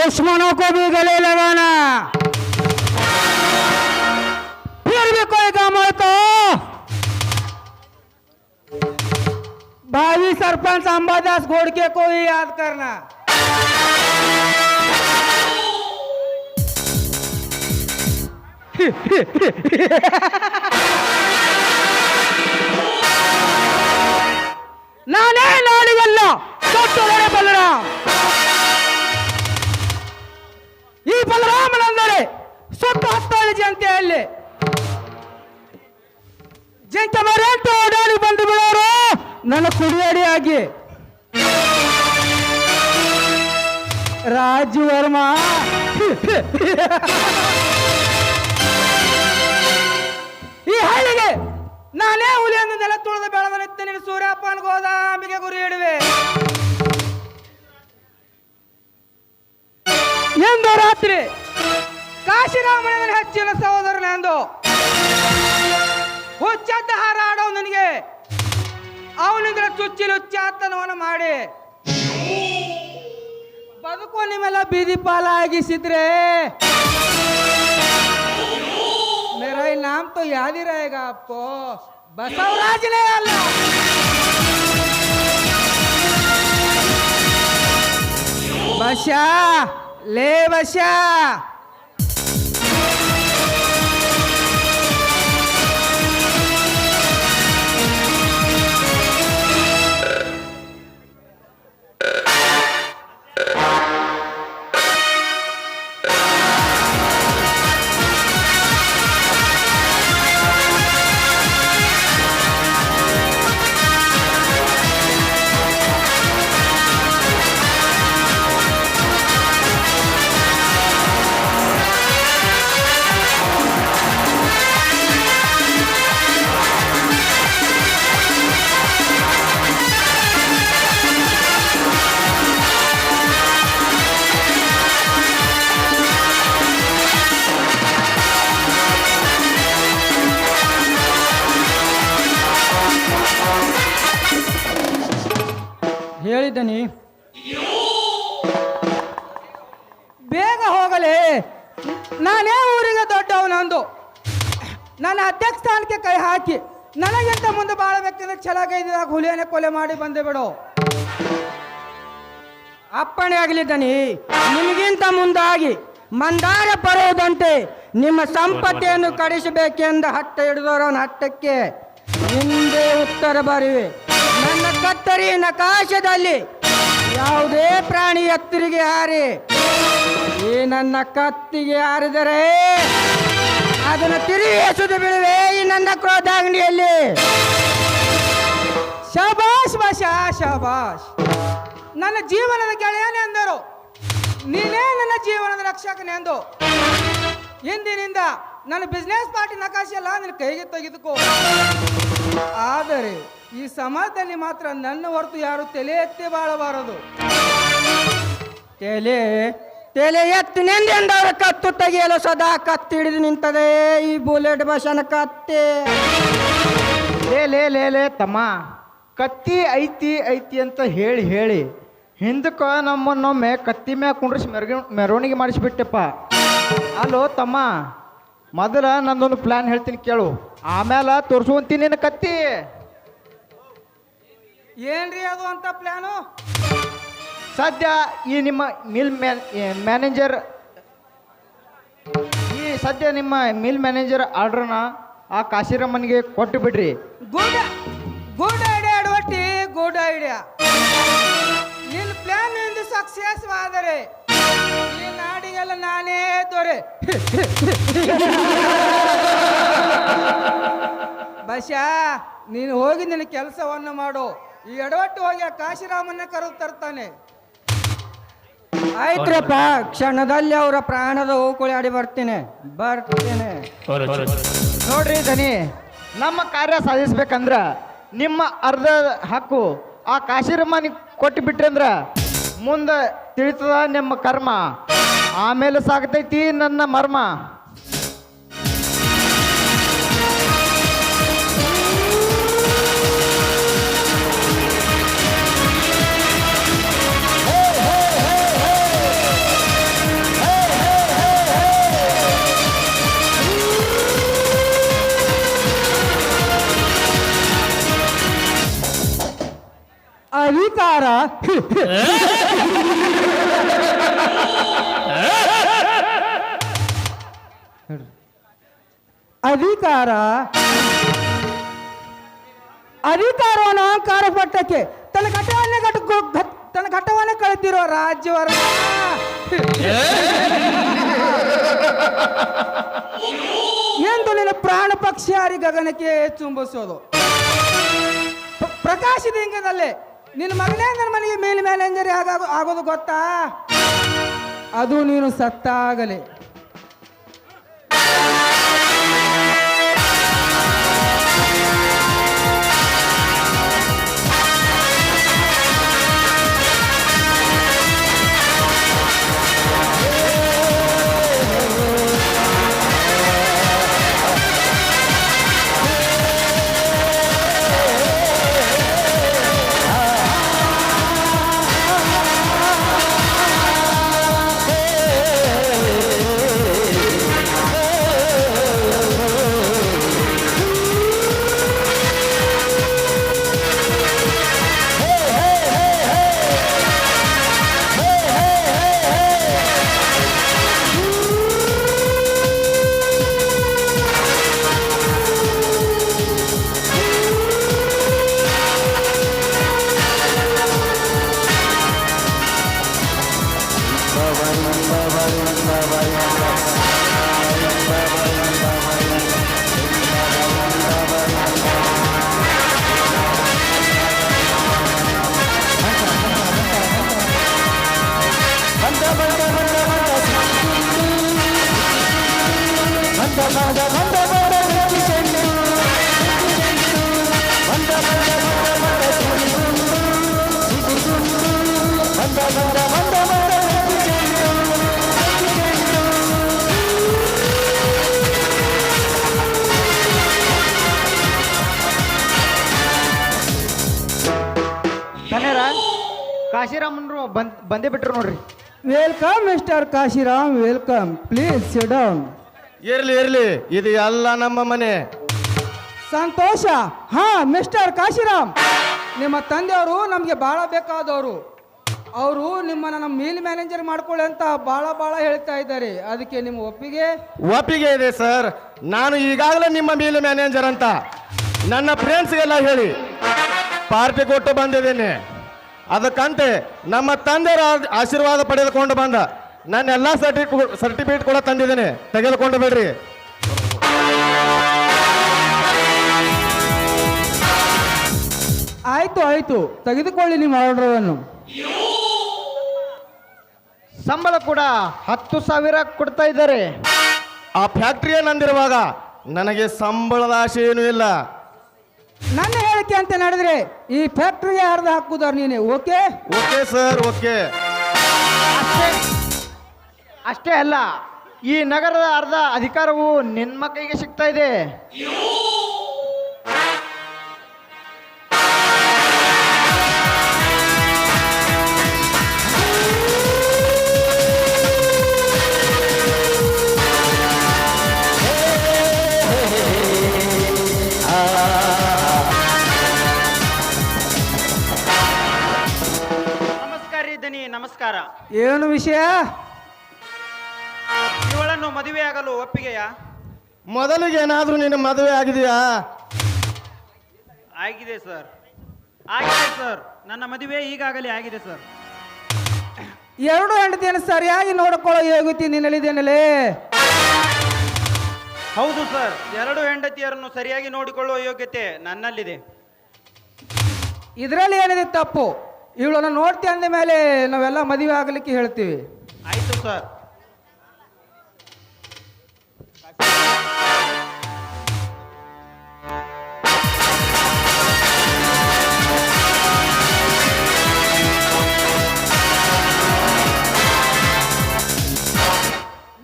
दुश्मनों को भी गले लगाना, फिर भी कोई काम हो तो भावी सरपंच अंबादास घोड़के को ही याद करना। ನಾನೇ ನಾಡಿಗಲ್ಲ ದೊಡ್ಡ ಬಲರಾಮ್. ಈ ಬಲರಾಮನೆಂದರೆ ಸುತ್ತ ಹತ್ತಾರು ಜನತೆಯಲ್ಲಿ ಜಿಂಕೆ ಮರೆಂಟು ಓಡಾಡಿ ಬಂದು ಬಿಡೋರು ನನ್ನ ಕುಡಿಯಡಿಯಾಗಿ. ರಾಜು ವರ್ಮಾ ಈ ಹಳ್ಳಿಗೆ ನಾನೇ ಹುಲಿಯನ್ನು ನೆಲ ತುಳಿದು ಬೆಳೆದ ನಿತ್ಯ ಸೂರ್ಯಪ್ಪನ ಗೋದಾಮಿಗೆ ಗುರಿ ಇಡುವೆ ಎಂದು ರಾತ್ರಿ ಕಾಶಿರಾಮನ ಹೆಚ್ಚಿನ ಸಹೋದರನೆಂದು ಹುಚ್ಚದ್ದ ಹಾರಾಡೋ ನನಗೆ ಅವನಿಂದ ಚುಚ್ಚಾತನವನ್ನು ಮಾಡಿ ಬದುಕು ನಿಮ್ಮೆಲ್ಲ ಬೀದಿ ಪಾಲಾಗಿಸಿದ್ರೆ मेरा ही नाम तो याद ही रहेगा आपको, बसवराज ने अल्लाह। बशा ले बशा ಹೇಳಿದ್ದನಿ. ಬೇಗ ಹೋಗಲೇ, ನಾನೇ ಊರಿಗೆ ದೊಡ್ಡವನಂದು ನನ್ನ ಅಧ್ಯಕ್ಷ ಸ್ಥಾನಕ್ಕೆ ಕೈ ಹಾಕಿ ನನಗಿಂತ ಮುಂದೆ ಬಾಳಬೇಕೆಂದ್ರೆ ಛಲಗೈದಾಗ ಹುಲಿಯನ್ನೇ ಕೊಲೆ ಮಾಡಿ ಬಂದೆ ಬಿಡು. ಅಪ್ಪಣೆ ಆಗಲಿದ್ದನಿ. ನಿಮಗಿಂತ ಮುಂದಾಗಿ ಮಂದಾರ ಬರುವುದಂತೆ ನಿಮ್ಮ ಸಂಪತ್ತಿಯನ್ನು ಕಡಿಸಬೇಕೆಂದು ಹಟ್ಟ ಹಿಡಿದವರವನ ಹಟ್ಟಕ್ಕೆ ಹಿಂದೆ ಉತ್ತರ ಬರಿವೆ. ನನ್ನ ಕತ್ತರಿ ನಕಾಶದಲ್ಲಿ ಯಾವುದೇ ಪ್ರಾಣಿ ಎತ್ತರಿಗೆ ಹಾರಿ ಈ ನನ್ನ ಕತ್ತಿಗೆ ಹಾರಿದರೆ ಅದನ್ನು ತಿರುಗಿ ಎಸೆದು ಬಿಡುವೆ ಈ ನನ್ನ ಕ್ರೋಧಾಗ್ನಿಯಲ್ಲಿ. ಶಬಾಷ್ ಬಶಾ ಶಬಾಷ್. ನನ್ನ ಜೀವನದ ಗೆಳೆಯನೆಂದರು, ನೀನೇ ನನ್ನ ಜೀವನದ ರಕ್ಷಕನೆಂದು ಇಂದಿನಿಂದ ನನ್ನ ಬಿಸ್ನೆಸ್ ಪಾರ್ಟಿ ನಕಾಶೆ ಎಲ್ಲ ನಿನ್ನ ಕೈಗೆ ತೆಗೆದುಕೋ. ಆದರೆ ಈ ಸಮಾಜದಲ್ಲಿ ಮಾತ್ರ ನನ್ನ ಹೊರತು ಯಾರು ತಲೆ ಎತ್ತಿ ಬಾಳಬಾರದು. ತಲೆ ಎತ್ತಿನೆಂದೆಂದವರ ಕತ್ತು ತೆಗೆಯಲು ಸದಾ ಕತ್ತಿ ಹಿಡಿದು ನಿಂತದೆ ಈ ಬುಲೆಟ್ ಬಸನ ಕತ್ತೆ. ಲೇ ತಮ್ಮ, ಕತ್ತಿ ಐತಿ ಐತಿ ಅಂತ ಹೇಳಿ ಹೇಳಿ ಹಿಂದಕ್ಕೆ ನಮ್ಮನ್ನೊಮ್ಮೆ ಕತ್ತಿ ಮ್ಯಾಗ ಕುಂಡ್ರಿಸಿ ಮೆರವಣಿಗೆ ಮಾಡಿಸ್ಬಿಟ್ಟೆಪ್ಪ. ಅಲ್ಲೋ ತಮ್ಮ, ಮೊದಲ ನಂದೊಂದು ಪ್ಲ್ಯಾನ್ ಹೇಳ್ತೀನಿ ಕೇಳು, ಆಮೇಲೆ ತೋರಿಸುವಂತೀನಿ ನಿನ್ನ ಕತ್ತಿ. ಏನ್ರಿ ಅದು ಅಂತ ಪ್ಲಾನು? ಸದ್ಯ ಈ ನಿಮ್ಮ ಮ್ಯಾನೇಜರ್ ಸದ್ಯ ನಿಮ್ಮ ಮಿಲ್ ಮ್ಯಾನೇಜರ್ ಆರ್ಡ್ರನ್ನ ಆ ಕಾಶಿರಮ್ಮನಿಗೆ ಕೊಟ್ಟು ಬಿಡ್ರಿ. ಗುಡ್ ಐಡಿಯಾ ಅಡ್ವಟ್ಟಿ, ಗುಡ್ ಐಡಿಯಾ. ನಿನ್ನ ಪ್ಲಾನ್ ಎಂದು ಸಕ್ಸಸ್ ಆದರೆ ಈ ನಾಡಿಗೆಲ್ಲ ನಾನೇ ದೊರೆ. ಬಶಾ, ನೀನು ಹೋಗಿ ನಿನ್ನ ಕೆಲಸವನ್ನು ಮಾಡು. ಈ ಎಡವಟ್ಟು ಹೋಗಿ ಆ ಕಾಶಿರಾಮನ್ನ ಕರೆದು ತರ್ತಾನೆ. ಆಯ್ತ್ರಪ್ಪ, ಕ್ಷಣದಲ್ಲಿ ಅವರ ಪ್ರಾಣದ ಹೂಕುಳಿ ಬರ್ತೇನೆ. ನೋಡ್ರಿ ದನಿ, ನಮ್ಮ ಕಾರ್ಯ ಸಾಧಿಸ್ಬೇಕಂದ್ರ ನಿಮ್ಮ ಅರ್ಧ ಹಕ್ಕು ಆ ಕಾಶಿರಮ್ಮನಿಗೆ ಕೊಟ್ಟು ಬಿಟ್ರಂದ್ರ ಮುಂದೆ ತಿಳಿತದ ನಿಮ್ಮ ಕರ್ಮ, ಆಮೇಲೆ ಸಾಗ್ತೈತಿ ನನ್ನ ಮರ್ಮ. ಅಧಿಕಾರ ಅಧಿಕಾರ ಅಧಿಕಾರವನ್ನು ಅಹಂಕಾರ ಪಟ್ಟಕ್ಕೆ ತನ್ನ ಘಟ್ಟವನ್ನೇ ಕಳೆದಿರೋ ರಾಜ್ಯವರ್ಣ ಎಂದು ನಿನ್ನ ಪ್ರಾಣ ಪಕ್ಷಿಯಾರಿ ಗಗನಕ್ಕೆ ಚುಂಬಿಸೋದು ಪ್ರಕಾಶದಿಂಗದಲ್ಲೇ ನಿನ್ನ ಮಗನೇ ನನ್ನ ಮನೆಗೆ ಮೇಲೆ ಮ್ಯಾನೇಜರ್ ಆಗೋದು ಗೊತ್ತಾ? ಅದು ನೀನು ಸತ್ತಾಗಲೇ. ಕಾಶಿರಾಮನ್ರು ಬಂದೇ ಬಿಟ್ರು ನೋಡ್ರಿ. Welcome mister Kashiram, welcome. Please sit down. ಇರ್ಲಿ ಇದು ಎಲ್ಲ ನಮ್ಮ ಮನೆ. ಸಂತೋಷ. ಹಾ ಮಿಸ್ಟರ್ ಕಾಶಿರಾಮ್, ನಿಮ್ಮ ತಂದೆಯವರು ನಮಗೆ ಭಾಳ ಬೇಕಾದವರು. ಅವರು ನಿಮ್ಮನ್ನ ನಮ್ಮ ಮೀಲ್ ಮ್ಯಾನೇಜರ್ ಮಾಡ್ಕೊಳ್ಳಿ ಅಂತ ಭಾಳ ಹೇಳ್ತಾ ಇದ್ದಾರೆ. ಅದಕ್ಕೆ ನಿಮ್ಮ ಒಪ್ಪಿಗೆ ಇದೆ ಸರ್. ನಾನು ಈಗಾಗಲೇ ನಿಮ್ಮ ಮೀಲ್ ಮ್ಯಾನೇಜರ್ ಅಂತ ನನ್ನ ಫ್ರೆಂಡ್ಸ್ಗೆಲ್ಲ ಹೇಳಿ ಪಾರ್ಟಿ ಕೊಟ್ಟು ಬಂದಿದ್ದೇನೆ. ಅದಕ್ಕಂತೆ ನಮ್ಮ ತಂದೆಯ ಆಶೀರ್ವಾದ ಪಡೆದುಕೊಂಡು ಬಂದ ನಾನು ಎಲ್ಲ ಸರ್ಟಿಫಿಕೇಟ್ ಕೂಡ ತಂದಿದ್ದೇನೆ, ತೆಗೆದುಕೊಂಡು ಬಿಡ್ರಿ. ಆಯ್ತು ತೆಗೆದುಕೊಳ್ಳಿ ನಿಮ್ಮ ಆರ್ಡರನ್ನು. ಸಂಬಳ ಕೂಡ 10,000 ಕೊಡ್ತಾ ಇದ್ದಾರೆ. ಆ ಫ್ಯಾಕ್ಟ್ರಿಯೇ ನಂದಿರುವಾಗ ನನಗೆ ಸಂಬಳದ ಆಶೆ ಏನೂ ಇಲ್ಲ. ನನ್ನ ಹೇಳಿಕೆ ಅಂತ ನಡೆದ್ರೆ ಈ ಫ್ಯಾಕ್ಟ್ರಿಗೆ ಅರ್ಧ ಹಾಕುದಾರ ನೀನೆ. Okay sir, okay. ಅಷ್ಟೇ ಅಲ್ಲ, ಈ ನಗರದ ಅರ್ಧ ಅಧಿಕಾರವು ನಿಮ್ಮ ಕೈಗೆ ಸಿಗ್ತಾ ಇದೆ. ನಮಸ್ಕಾರ. ಏನು ವಿಷಯ? ಇವಳನ್ನು ಮದುವೆಯಾಗಲು ಒಪ್ಪಿಗೆಯಾ? ಮೊದಲಿಗೆ ಏನಾದರೂ ನಿನ್ನ ಮದುವೆ ಆಗಿದೆಯಾ? ಆಗಿದೆ ಸರ್. ನನ್ನ ಮದುವೆ ಈಗಾಗಲೇ ಆಗಿದೆ ಸರ್. 2 ಹೆಂಡತಿಯನ್ನು ಸರಿಯಾಗಿ ನೋಡಿಕೊಳ್ಳೋ ಯೋಗ್ಯತೆ ನಿನ್ನಲ್ಲಿದೇನಲೇ? ಹೌದು ಸರ್, 2 ಹೆಂಡತಿಯರನ್ನು ಸರಿಯಾಗಿ ನೋಡಿಕೊಳ್ಳುವ ಯೋಗ್ಯತೆ ನನ್ನಲ್ಲಿದೆ. ಇದರಲ್ಲಿ ಏನಿದೆ ತಪ್ಪು? ಇವಳನ್ನು ನೋಡ್ತಿ ಅಂದ ಮೇಲೆ ನಾವೆಲ್ಲ ಮದುವೆ ಆಗಲಿಕ್ಕೆ ಹೇಳ್ತೀವಿ. ಆಯ್ತು ಸರ್.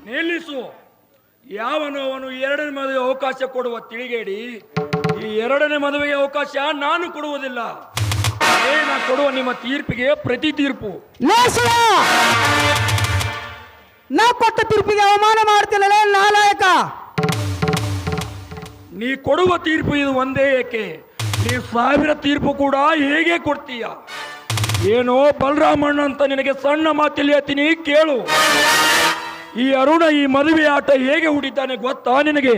ನಿಲ್ಲಿಸು. ಯಾವನು ಅವನು 2ನೇ ಮದುವೆ ಅವಕಾಶ ಕೊಡುವ ತಿಳಿಗೇಡಿ. ಈ 2ನೇ ಮದುವೆಗೆ ಅವಕಾಶ ನಾನು ಕೊಡುವುದಿಲ್ಲ. ನಾ ಕೊಡುವ ನಿಮ್ಮ ತೀರ್ಪಿಗೆ ಪ್ರತಿ ತೀರ್ಪು. ನಾ ಕೊಟ್ಟ ತೀರ್ಪಿಗೆ ಅವಮಾನ ಮಾಡ್ತಿಲ್ಲ ನಾಲಾಯಕ. ನೀ ಕೊಡುವ ತೀರ್ಪು ಇದು ಒಂದೇ ಏಕೆ, ನೀ 1000 ತೀರ್ಪು ಕೂಡ ಹೇಗೆ ಕೊಡ್ತೀಯ? ಏನೋ ಬಲರಾಮಣ್ಣ ಅಂತ ನಿನಗೆ ಸಣ್ಣ ಮಾತಲ್ಲಿ ಹೇಳ್ತೀನಿ ಕೇಳು. ಈ ಅರುಣ ಈ ಮದುವೆ ಆಟ ಹೇಗೆ ಹೂಡಿದ್ದಾನೆ ಗೊತ್ತಾ ನಿನಗೆ?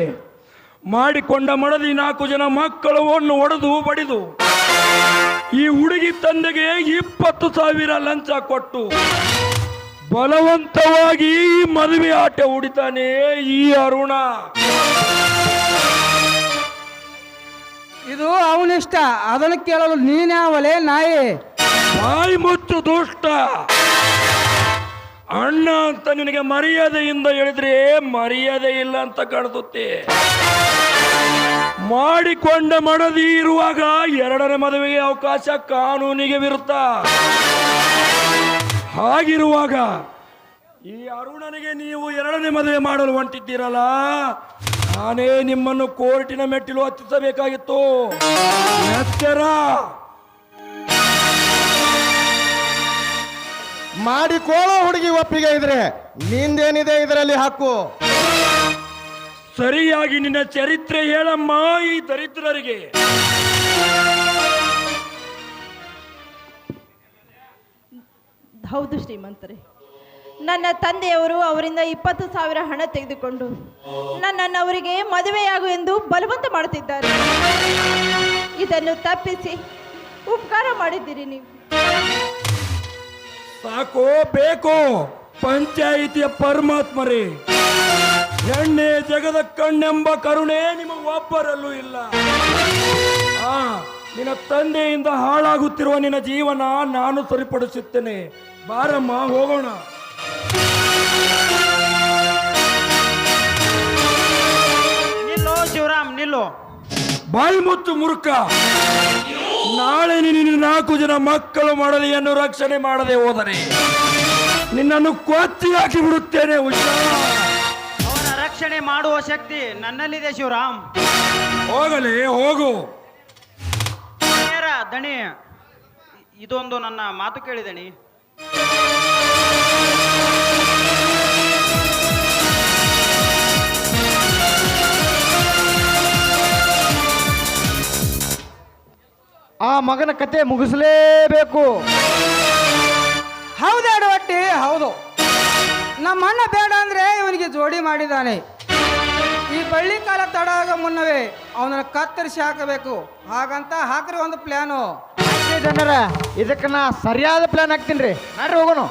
ಮಾಡಿಕೊಂಡ ಮಡದಿ 4 ಜನ ಮಕ್ಕಳನ್ನು ಒಡೆದು ಬಡಿದು ಈ ಹುಡುಗಿ ತಂದೆಗೆ 20,000 ಲಂಚ ಕೊಟ್ಟು ಬಲವಂತವಾಗಿ ಈ ಮದುವೆ ಆಟ ಹೂಡಿದ್ದಾನೆ ಈ ಅರುಣ. ಇದು ಅವನಿಷ್ಟ, ಅದನ್ನು ಕೇಳಲು ನೀನ್ಯಾವಲೇ ನಾಯಿ? ಬಾಯಿ ಮುಚ್ಚು ದುಷ್ಟ. ಅಣ್ಣ ಅಂತ ನಿನಗೆ ಮರ್ಯಾದೆಯಿಂದ ಹೇಳಿದ್ರೆ ಮರ್ಯಾದೆ ಇಲ್ಲ ಅಂತ ಕಾಣಿಸುತ್ತೆ. ಮಾಡಿಕೊಂಡ ಮಡದಿ ಇರುವಾಗ 2ನೇ ಮದುವೆಗೆ ಅವಕಾಶ ಕಾನೂನಿಗೆ ವಿರುದ್ಧ. ಹಾಗಿರುವಾಗ ಈ ಅರುಣನಿಗೆ ನೀವು 2ನೇ ಮದುವೆ ಮಾಡಲು ಹೊಂಟಿದ್ದೀರಲ್ಲ, ನಾನೇ ನಿಮ್ಮನ್ನು ಕೋರ್ಟಿನ ಮೆಟ್ಟಿಲು ಹತ್ತಿಸಬೇಕಾಗಿತ್ತು. ಎಚ್ಚರ. ಮಾಡಿಕೊಳ್ಳೋ ಹುಡುಗಿ ಒಪ್ಪಿಗೆ ಇದ್ರೆ ನಿಂದೇನಿದೆ ಇದರಲ್ಲಿ ಹಕ್ಕು? ಸರಿಯಾಗಿ ನಿನ್ನ ಚರಿತ್ರೆ ಹೇಳಮ್ಮ ಈ ದರಿದ್ರರಿಗೆ. ಹೌದು ಶ್ರೀಮಂತರೇ, ನನ್ನ ತಂದೆಯವರು ಅವರಿಂದ 20,000 ಹಣ ತೆಗೆದುಕೊಂಡು ನನ್ನನ್ನು ಅವರಿಗೆ ಮದುವೆಯಾಗು ಎಂದು ಬಲವಂತ ಮಾಡುತ್ತಿದ್ದಾರೆ. ಇದನ್ನು ತಪ್ಪಿಸಿ ಉಪಕಾರ ಮಾಡಿದ್ದೀರಿ ನೀವು. ಸಾಕೋ ಬೇಕೋ ಪಂಚಾಯಿತಿಯ ಪರಮಾತ್ಮರೇ, ಎಣ್ಣೆ ಜಗದ ಕಣ್ಣೆಂಬ ಕರುಣೆ ನಿಮ್ಮ ಒಬ್ಬರಲ್ಲೂ ಇಲ್ಲ. ನಿನ್ನ ತಂದೆಯಿಂದ ಹಾಳಾಗುತ್ತಿರುವ ನಿನ್ನ ಜೀವನ ನಾನು ಸರಿಪಡಿಸುತ್ತೇನೆ. ಬಾರಮ್ಮ ಹೋಗೋಣ. ನಿಲ್ಲೋ ಶಿವರಾಮ್, ನಿಲ್ಲು. ಬಾಯಿ ಮುಚ್ಚು ಮೂರ್ಖ. ನಾಳೆ ನಿನ್ನ 4 ಜನ ಮಕ್ಕಳು ಮಡದಿಯನ್ನು ರಕ್ಷಣೆ ಮಾಡದೆ ಹೋದರೆ ನಿನ್ನನ್ನು ಕೊಚ್ಚಿ ಹಾಕಿ ಬಿಡುತ್ತೇನೆ. ಅವನ ರಕ್ಷಣೆ ಮಾಡುವ ಶಕ್ತಿ ನನ್ನಲ್ಲಿದೆ ಶಿವರಾಮ್. ಹೋಗಲೇ ಹೋಗು. ದಣಿ, ಇದೊಂದು ನನ್ನ ಮಾತು ಕೇಳಿದಣಿ. ಆ ಮಗನ ಕತೆ ಮುಗಿಸಲೇಬೇಕು. ಹೌದಾಡು ಒಟ್ಟಿ, ಹೌದು. ನಮ್ಮ ಅಣ್ಣ ಬೇಡ ಅಂದ್ರೆ ಇವನಿಗೆ ಜೋಡಿ ಮಾಡಿದ್ದಾನೆ. ಈ ಬಳ್ಳಿ ಕಾಲ ತಡಾಗ ಮುನ್ನವೇ ಅವನನ್ನು ಕತ್ತರಿಸಿ ಹಾಕಬೇಕು. ಹಾಗಂತ ಹಾಕ್ರಿ ಒಂದು ಪ್ಲಾನು. ಜನರ ಇದಕ್ಕೆ ನಾ ಸರಿಯಾದ ಪ್ಲಾನ್ ಹಾಕ್ತೀನಿ ರೀ. ನೋಡ್ರಿ ಹೋಗೋಣ.